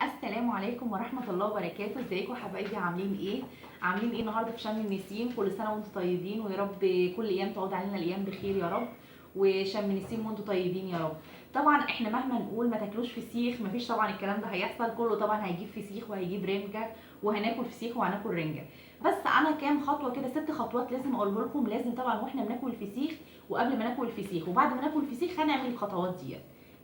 السلام عليكم ورحمة الله وبركاته. ازيكم حبايبي؟ عاملين ايه؟ عاملين ايه النهارده في شم النسيم؟ كل سنة وانتم طيبين، ويا رب كل ايام تعود علينا الايام بخير يا رب، وشم نسيم وانتم طيبين يا رب. طبعا احنا مهما نقول ما تاكلوش فسيخ، مفيش طبعا الكلام ده هيحصل. كله طبعا هيجيب فسيخ وهيجيب رنجة وهناكل فسيخ وهناكل رنجة. بس انا كام خطوة كده، 6 خطوات لازم اقوله لكم. لازم طبعا واحنا بناكل الفسيخ، وقبل ما ناكل الفسيخ، وبعد ما ناكل الفسيخ هنعمل الخطوات دي.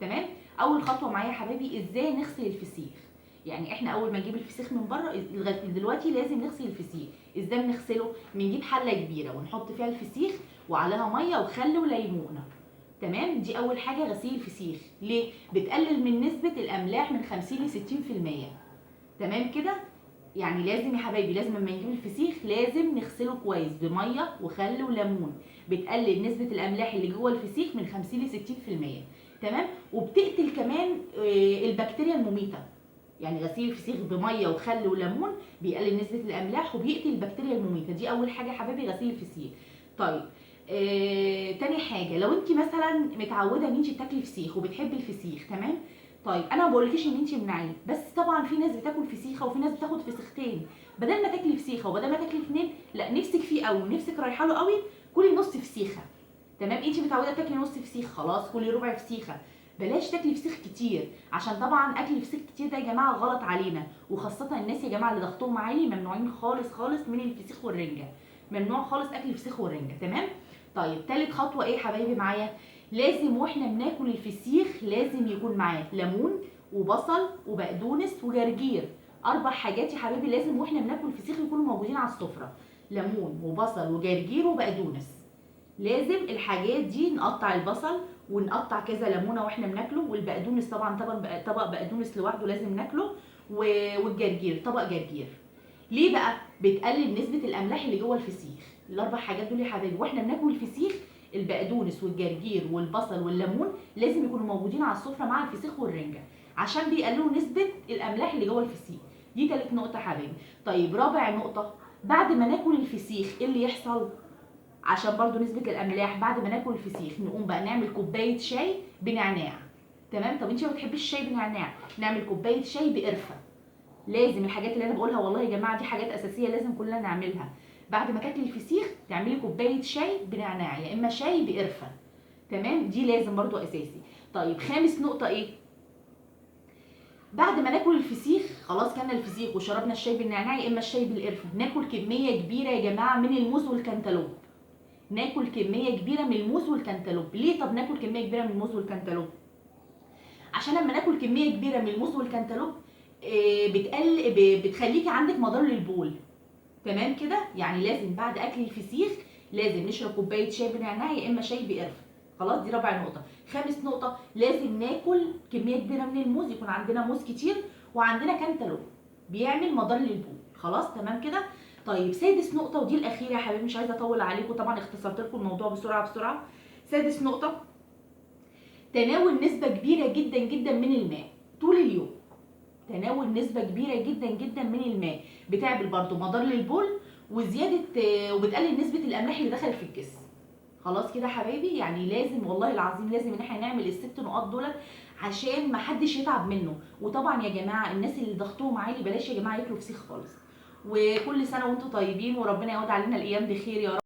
تمام. اول خطوة معايا يا حبايبي، ازاي نغسل الفسيخ. يعني احنا اول ما نجيب الفسيخ من بره لغايه دلوقتي لازم نغسل الفسيخ. ازاي بنغسله؟ بنجيب حله كبيره ونحط فيها الفسيخ وعليها ميه وخل وليمونه. تمام. دي اول حاجه، غسيل الفسيخ. ليه؟ بتقلل من نسبه الاملاح من 50 ل 60%. تمام كده. يعني لازم يا حبايبي، لازم لما نجيب الفسيخ لازم نغسله كويس بميه وخل وليمون. بتقلل نسبه الاملاح اللي جوه الفسيخ من 50 ل 60%. تمام. وبتقتل كمان البكتيريا المميته. يعني غسيل الفسيخ بميه وخل وليمون بيقلل نسبه الاملاح وبيقتل البكتيريا المميته. دي اول حاجه يا حبايبي، غسيل الفسيخ. طيب، تاني حاجه، لو انت مثلا متعوده ان انت بتاكلي فسيخ وبتحبي الفسيخ، تمام. طيب انا ما بقولكيش ان انت منعيه، بس طبعا في ناس بتاكل فسيخه وفي ناس بتاخد فسيختين. بدل ما تاكلي فسيخه وبدل ما تاكلي اتنين، لا، نفسك فيه قوي ونفسك رايحه له قوي، كلي نص فسيخه. تمام. انت متعوده تاكلي نص فسيخ، خلاص كلي ربع فسيخه. بلاش تاكلي فسيخ كتير، عشان طبعا اكل الفسيخ كتير ده يا جماعه غلط علينا، وخاصه الناس يا جماعه اللي ضغطهم عالي ممنوعين خالص خالص من الفسيخ والرنجه. ممنوع خالص اكل الفسيخ والرنجه. تمام. طيب، تالت خطوه ايه يا حبايبي معايا؟ لازم واحنا بناكل الفسيخ لازم يكون معاه ليمون وبصل وبقدونس وجرجير. 4 حاجات يا حبايبي لازم واحنا بناكل الفسيخ يكونوا موجودين على السفره. ليمون وبصل وجرجير وبقدونس. لازم الحاجات دي نقطع البصل ونقطع كذا ليمونه واحنا بناكله، والبقدونس طبعا طبق بقدونس لوحده لازم ناكله، والجرجير طبق جرجير. ليه بقى؟ بتقلل نسبه الاملاح اللي جوه الفسيخ. ال4 حاجات دول يا حبايبي واحنا بناكل الفسيخ، البقدونس والجرجير والبصل والليمون لازم يكونوا موجودين على السفره مع الفسيخ والرنجه، عشان بيقللوا نسبه الاملاح اللي جوه الفسيخ. دي تالت نقطه يا حبايبي. طيب، رابع نقطه، بعد ما ناكل الفسيخ ايه اللي يحصل؟ عشان برضو نسبة الأملاح، بعد ما ناكل الفسيخ نقوم بقى نعمل كوباية شاي بنعناع. تمام. طب انت ما بتحبيش الشاي بنعناع، نعمل كوباية شاي بقرفة. لازم الحاجات اللي انا بقولها والله يا جماعة دي حاجات أساسية لازم كلنا نعملها. بعد ما تاكلي الفسيخ تعملي كوباية شاي بنعناع يا إما شاي بقرفة. تمام. دي لازم برضو أساسي. طيب، خامس نقطة ايه؟ بعد ما ناكل الفسيخ، خلاص كلنا الفسيخ وشربنا الشاي بالنعناع يا اما الشاي بالقرفه، ناكل كميه كبيره يا جماعه من الموز والكنتالوب. ناكل كميه كبيره من الموز والكنتالوب. ليه طب ناكل كميه كبيره من الموز والكنتالوب؟ عشان لما ناكل كميه كبيره من الموز والكنتالوب بتخليكي عندك مدار للبول. تمام كده. يعني لازم بعد اكل الفسيخ لازم نشرب كوبايه شاي بنعناع يا اما شاي بقرفه. خلاص، دي رابع نقطه. خامس نقطه، لازم ناكل كميه كبيره من الموز، يكون عندنا موز كتير وعندنا كنتالوب بيعمل مدار للبول. خلاص تمام كده. طيب، سادس نقطه ودي الاخيره يا حبايبي، مش عايزه اطول عليكم، طبعا اختصرت لكم الموضوع بسرعه بسرعه. سادس نقطه، تناول نسبه كبيره جدا جدا من الماء طول اليوم. تناول نسبة كبيرة جدا جدا من الماء بتعمل برضو مدار للبول وزيادة، وبتقلل نسبة الأملاح اللي دخلت في الجسم. خلاص كده يا حبايبي. يعني لازم والله العظيم لازم ان احنا نعمل ال6 نقاط دول عشان ما حدش يتعب منه. وطبعا يا جماعة الناس اللي ضغطهم عالي بلاش يا جماعة ياكلوا فسيخ خالص. وكل سنة وانتم طيبين، وربنا يعود علينا الأيام بخير يا رب.